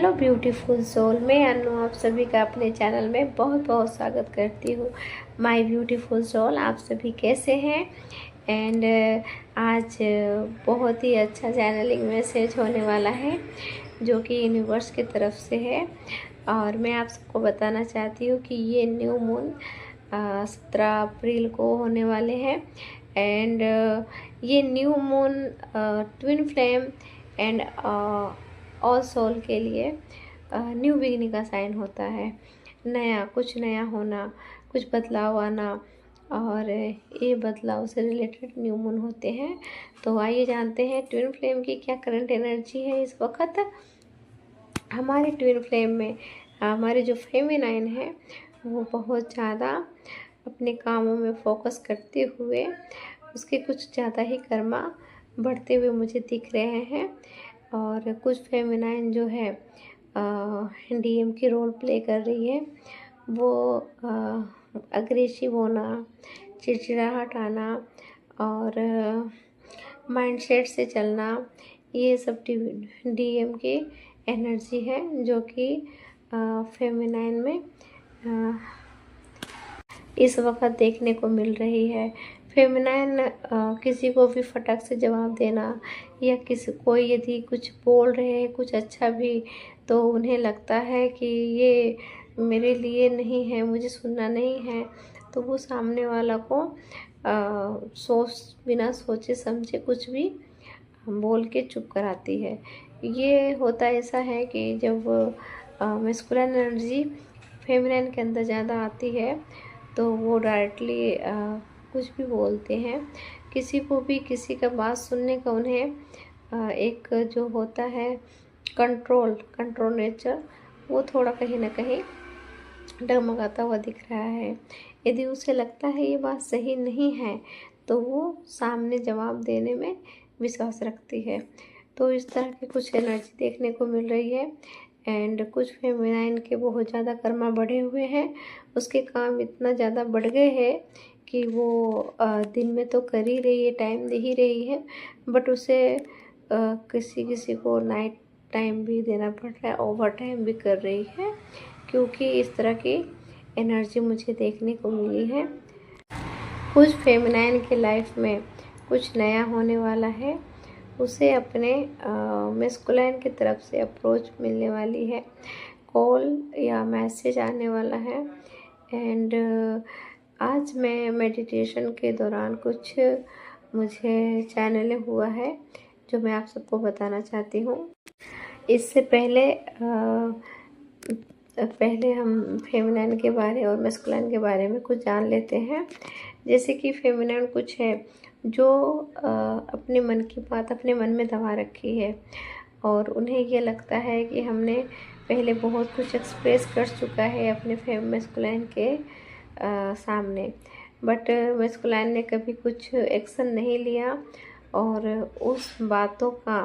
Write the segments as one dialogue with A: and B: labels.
A: Hello beautiful soul, मैं अनु आप सभी का अपने चैनल में बहुत बहुत स्वागत करती हूँ। माय ब्यूटीफुल सोल, आप सभी कैसे हैं? एंड आज बहुत ही अच्छा चैनलिंग मैसेज होने वाला है जो कि यूनिवर्स की तरफ से है। और मैं आप सबको बताना चाहती हूँ कि ये न्यू मून 17 अप्रैल को होने वाले हैं। एंड ये new moon twin flame and all soul के लिए न्यू बिगिनिंग का साइन होता है। कुछ नया होना, कुछ बदलाव आना, और ये बदलाव से रिलेटेड न्यू मून होते हैं। तो आइए जानते हैं ट्विन फ्लेम की क्या करंट एनर्जी है इस वक्त। हमारे ट्विन फ्लेम में हमारे जो फेमिनाइन है वो बहुत ज़्यादा अपने कामों में फोकस करते हुए उसके कुछ ज़्यादा ही कर्मा बढ़ते हुए मुझे दिख रहे हैं। और कुछ फेमिनाइन जो है डीएम की रोल प्ले कर रही है, वो अग्रेसिव होना, चिड़चिड़ाहट आना और माइंडसेट से चलना, ये सब डीएम की एनर्जी है जो कि फेमिनाइन में इस वक्त देखने को मिल रही है। फेमिनाइन किसी को भी फटक से जवाब देना, या किसी कोई यदि कुछ बोल रहे हैं कुछ अच्छा भी, तो उन्हें लगता है कि ये मेरे लिए नहीं है, मुझे सुनना नहीं है, तो वो सामने वाला को बिना सोचे समझे कुछ भी बोल के चुप कराती है। ये होता ऐसा है कि जब मैस्कुलिन एनर्जी फेमिनिन के अंदर ज़्यादा आती है तो वो डायरेक्टली कुछ भी बोलते हैं। किसी को भी किसी का बात सुनने का उन्हें एक जो होता है कंट्रोल नेचर, वो थोड़ा कहीं ना कहीं डगमगाता हुआ दिख रहा है। यदि उसे लगता है ये बात सही नहीं है तो वो सामने जवाब देने में विश्वास रखती है। तो इस तरह की कुछ एनर्जी देखने को मिल रही है। एंड कुछ फेमिनाइन के बहुत ज़्यादा कर्मा बढ़े हुए हैं, उसके काम इतना ज़्यादा बढ़ गए हैं कि वो दिन में तो कर ही रही है, टाइम दे ही रही है, बट उसे किसी किसी को नाइट टाइम भी देना पड़ रहा है, ओवर टाइम भी कर रही है, क्योंकि इस तरह की एनर्जी मुझे देखने को मिली है। कुछ फेमिनाइन के लाइफ में कुछ नया होने वाला है, उसे अपने मैस्कुलाइन की तरफ से अप्रोच मिलने वाली है, कॉल या मैसेज आने वाला है। एंड आज मैं मेडिटेशन के दौरान कुछ मुझे चैनलिंग हुआ है जो मैं आप सबको बताना चाहती हूँ। इससे पहले हम फेमिनिन के बारे और मैस्कुलाइन के बारे में कुछ जान लेते हैं। जैसे कि फेमिनिन कुछ है जो अपने मन की बात अपने मन में दबा रखी है, और उन्हें ये लगता है कि हमने पहले बहुत कुछ एक्सप्रेस कर चुका है अपने मैस्कुलाइन के सामने, बट मैस्कुलाइन ने कभी कुछ एक्शन नहीं लिया और उस बातों का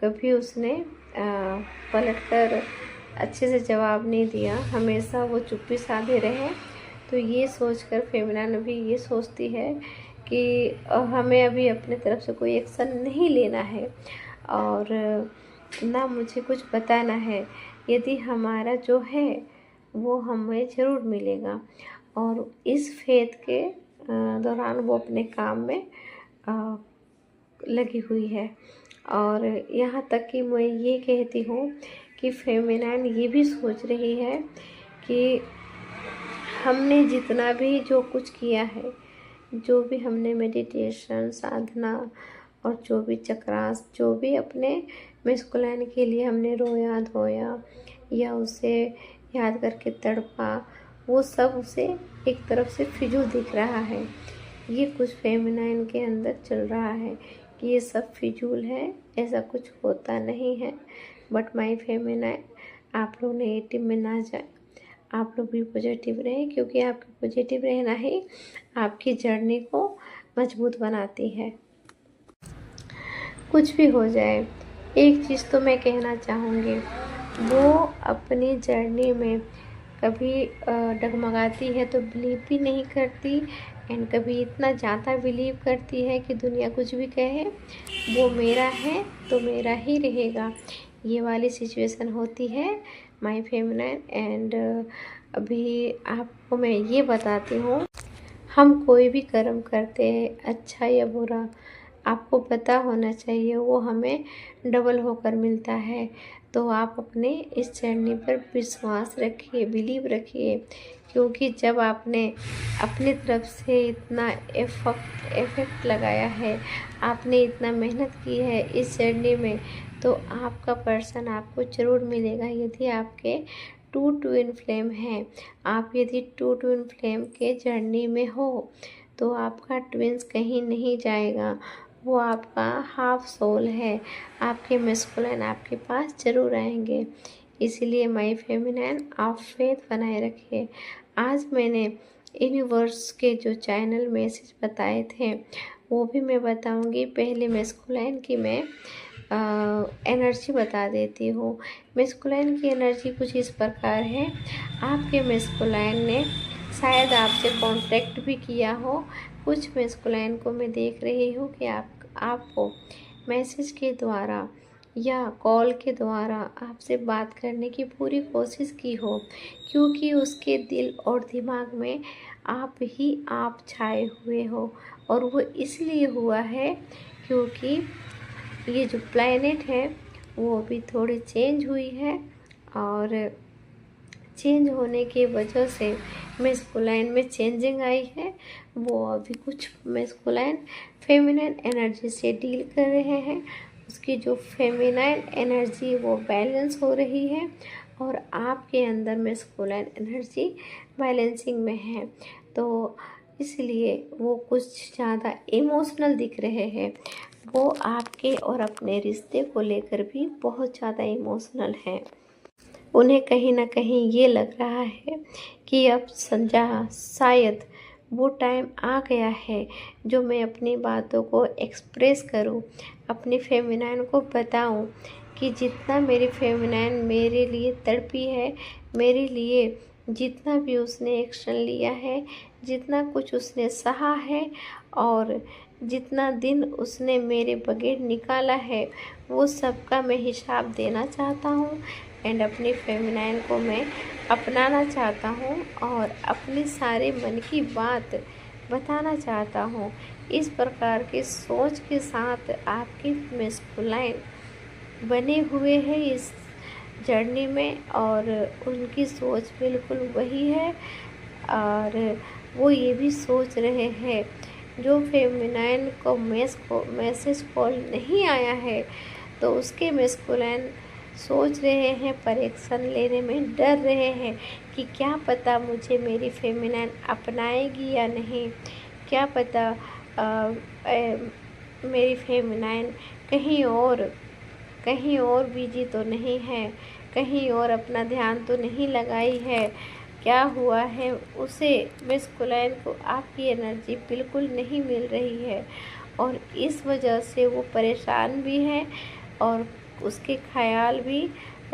A: कभी उसने पलटकर अच्छे से जवाब नहीं दिया, हमेशा वो चुप्पी साधे रहे। तो ये सोचकर फेमिनिन भी ये सोचती है कि हमें अभी अपने तरफ से कोई एक्शन नहीं लेना है और ना मुझे कुछ बताना है। यदि हमारा जो है वो हमें ज़रूर मिलेगा। और इस फेथ के दौरान वो अपने काम में लगी हुई है। और यहाँ तक कि मैं ये कहती हूँ कि फेमिनिन ये भी सोच रही है कि हमने जितना भी जो कुछ किया है, जो भी हमने मेडिटेशन साधना और जो भी चक्रास, जो भी अपने मैस्कुलाइन के लिए हमने रोया धोया या उसे याद करके तड़पा, वो सब उसे एक तरफ से फिजूल दिख रहा है। ये कुछ फेमिनिन के अंदर चल रहा है कि ये सब फिजूल है, ऐसा कुछ होता नहीं है। बट माय फेमिनिन, आप लोग नेगेटिव में ना जाए, आप लोग भी पॉजिटिव रहें, क्योंकि आपकी पॉजिटिव रहना ही आपकी जर्नी को मजबूत बनाती है। कुछ भी हो जाए, एक चीज़ तो मैं कहना चाहूँगी, वो अपनी जर्नी में कभी डगमगाती है तो बिलीव भी नहीं करती, एंड कभी इतना ज़्यादा बिलीव करती है कि दुनिया कुछ भी कहे वो मेरा है तो मेरा ही रहेगा। ये वाली सिचुएशन होती है माय फेमिनाइन। एंड अभी आपको मैं ये बताती हूँ, हम कोई भी कर्म करते हैं अच्छा या बुरा, आपको पता होना चाहिए वो हमें डबल होकर मिलता है। तो आप अपने इस जर्नी पर विश्वास रखिए, बिलीव रखिए, क्योंकि जब आपने अपनी तरफ से इतना एफर्ट लगाया है, आपने इतना मेहनत की है इस जर्नी में, तो आपका पर्सन आपको ज़रूर मिलेगा। यदि आपके टू ट्विन फ्लेम हैं, आप यदि टू ट्विन फ्लेम के जर्नी में हो, तो आपका ट्विंस कहीं नहीं जाएगा, वो आपका हाफ सोल है। आपके मैस्कुलिन आपके पास ज़रूर आएंगे। इसलिए माय फेमिनाइन, आप फेथ बनाए रखिए। आज मैंने यूनिवर्स के जो चैनल मैसेज बताए थे वो भी मैं बताऊंगी। पहले मैस्कुलिन की मैं एनर्जी बता देती हूँ। मैस्कुलिन की एनर्जी कुछ इस प्रकार है, आपके मैस्कुलिन ने शायद आपसे कांटेक्ट भी किया हो। कुछ मैस्कुलिन को मैं देख रही हूँ कि आपको मैसेज के द्वारा या कॉल के द्वारा आपसे बात करने की पूरी कोशिश की हो, क्योंकि उसके दिल और दिमाग में आप छाए हुए हो। और वो इसलिए हुआ है क्योंकि ये जो प्लैनेट है वो अभी थोड़ी चेंज हुई है, और चेंज होने की वजह से मैस्कुलाइन में चेंजिंग आई है। वो अभी कुछ मैस्कुलाइन फेमिनाइन एनर्जी से डील कर रहे हैं। उसकी जो फेमिनाइन एनर्जी वो बैलेंस हो रही है, और आपके अंदर मैस्कुलाइन एनर्जी बैलेंसिंग में है। तो इसलिए वो कुछ ज़्यादा इमोशनल दिख रहे हैं। वो आपके और अपने रिश्ते को लेकर भी बहुत ज़्यादा इमोशनल हैं। उन्हें कहीं ना कहीं ये लग रहा है कि अब शायद वो टाइम आ गया है जो मैं अपनी बातों को एक्सप्रेस करूं, अपनी फेमिनाइन को बताऊं कि जितना मेरी फेमिनाइन मेरे लिए तड़पी है, मेरे लिए जितना भी उसने एक्शन लिया है, जितना कुछ उसने सहा है, और जितना दिन उसने मेरे बगैर निकाला है, वो सबका मैं हिसाब देना चाहता हूँ। एंड अपनी फेमिनाइन को मैं अपनाना चाहता हूँ और अपनी सारे मन की बात बताना चाहता हूँ। इस प्रकार की सोच के साथ आपके मैस्कुलाइन बने हुए हैं इस जर्नी में, और उनकी सोच बिल्कुल वही है। और वो ये भी सोच रहे हैं, जो फेमिनाइन को मैसेज कॉल नहीं आया है, तो उसके मैस्कुलाइन सोच रहे हैं, परीक्षण लेने में डर रहे हैं कि क्या पता मुझे मेरी फेमिनाइन अपनाएगी या नहीं, क्या पता मेरी फेमिनाइन कहीं और बिजी तो नहीं है, कहीं और अपना ध्यान तो नहीं लगाई है, क्या हुआ है उसे। मैस्कुलाइन को आपकी एनर्जी बिल्कुल नहीं मिल रही है, और इस वजह से वो परेशान भी है, और उसके ख्याल भी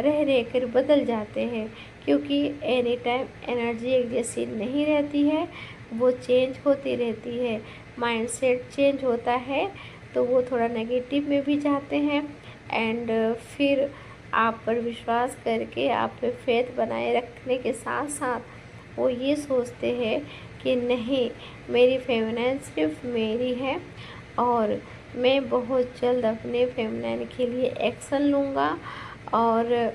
A: रह कर बदल जाते हैं, क्योंकि एनी टाइम एनर्जी एक जैसी नहीं रहती है, वो चेंज होती रहती है। माइंडसेट चेंज होता है तो वो थोड़ा नेगेटिव में भी जाते हैं, एंड फिर आप पर विश्वास करके आप पे फेथ बनाए रखने के साथ साथ वो ये सोचते हैं कि नहीं, मेरी फेमिनाइन सिर्फ मेरी है, और मैं बहुत जल्द अपने फेमिनाइन के लिए एक्शन लूँगा, और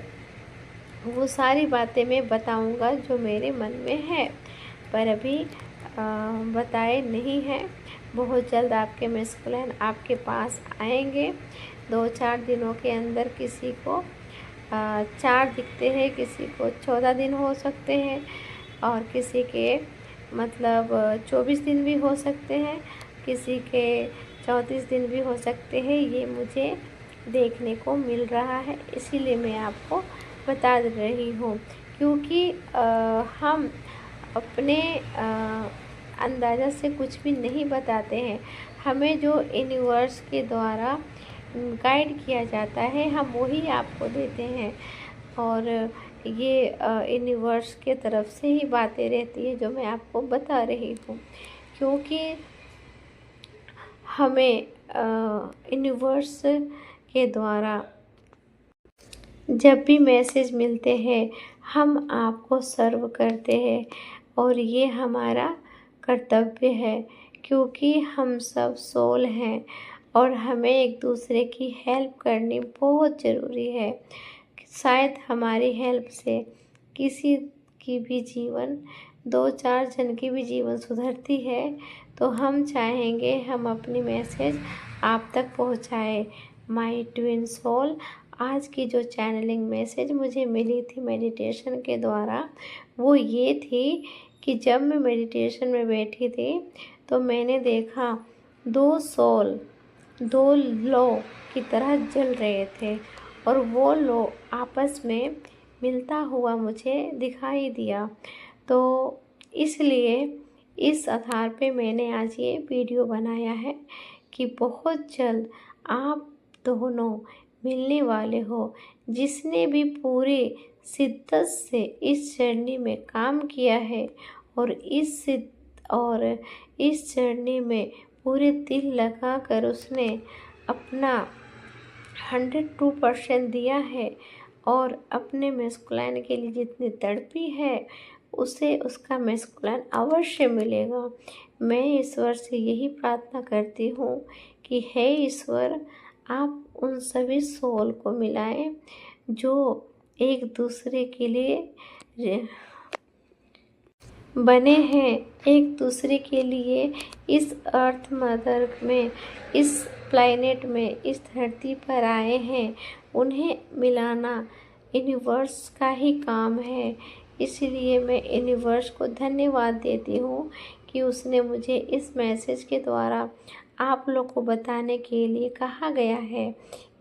A: वो सारी बातें मैं बताऊँगा जो मेरे मन में है, पर अभी बताए नहीं हैं। बहुत जल्द आपके मैस्कुलाइन आपके पास आएंगे। 2-4 दिनों के अंदर किसी को 4 दिखते हैं, किसी को 14 दिन हो सकते हैं, और किसी के मतलब 24 दिन भी हो सकते हैं, किसी के 34 दिन भी हो सकते हैं। ये मुझे देखने को मिल रहा है, इसीलिए मैं आपको बता रही हूँ, क्योंकि हम अपने अंदाज़ा से कुछ भी नहीं बताते हैं। हमें जो यूनिवर्स के द्वारा गाइड किया जाता है, हम वही आपको देते हैं, और ये यूनिवर्स के तरफ से ही बातें रहती है जो मैं आपको बता रही हूँ, क्योंकि हमें यूनिवर्स के द्वारा जब भी मैसेज मिलते हैं हम आपको सर्व करते हैं और ये हमारा कर्तव्य है, क्योंकि हम सब सोल हैं और हमें एक दूसरे की हेल्प करनी बहुत ज़रूरी है। शायद हमारी हेल्प से किसी की भी जीवन, 2-4 जन की भी जीवन सुधरती है, तो हम चाहेंगे हम अपनी मैसेज आप तक पहुँचाएँ। माय ट्विन सोल, आज की जो चैनलिंग मैसेज मुझे मिली थी मेडिटेशन के द्वारा, वो ये थी कि जब मैं मेडिटेशन में बैठी थी तो मैंने देखा 2 सोल 2 लौ की तरह जल रहे थे और वो लौ आपस में मिलता हुआ मुझे दिखाई दिया। तो इसलिए इस आधार पे मैंने आज ये वीडियो बनाया है कि बहुत जल्द आप दोनों मिलने वाले हो। जिसने भी पूरी शिद्दत से इस जर्नी में काम किया है और इस जर्नी में पूरे दिल लगाकर उसने अपना 102% दिया है और अपने मैस्कुलाइन के लिए जितनी तड़पी है उसे उसका मैस्कुलाइन अवश्य मिलेगा। मैं ईश्वर से यही प्रार्थना करती हूँ कि हे ईश्वर, आप उन सभी सोल को मिलाएं जो एक दूसरे के लिए बने हैं, एक दूसरे के लिए इस अर्थ मदर में, इस प्लैनेट में, इस धरती पर आए हैं। उन्हें मिलाना यूनिवर्स का ही काम है। इसलिए मैं यूनिवर्स को धन्यवाद देती हूँ कि उसने मुझे इस मैसेज के द्वारा आप लोग को बताने के लिए कहा गया है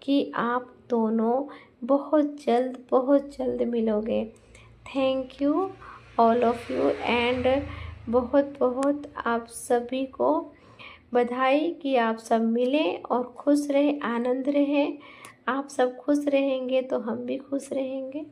A: कि आप दोनों बहुत जल्द मिलोगे। Thank you all of you and बहुत आप सभी को बधाई कि आप सब मिलें और खुश रहें, आनंद रहें। आप सब खुश रहेंगे तो हम भी खुश रहेंगे।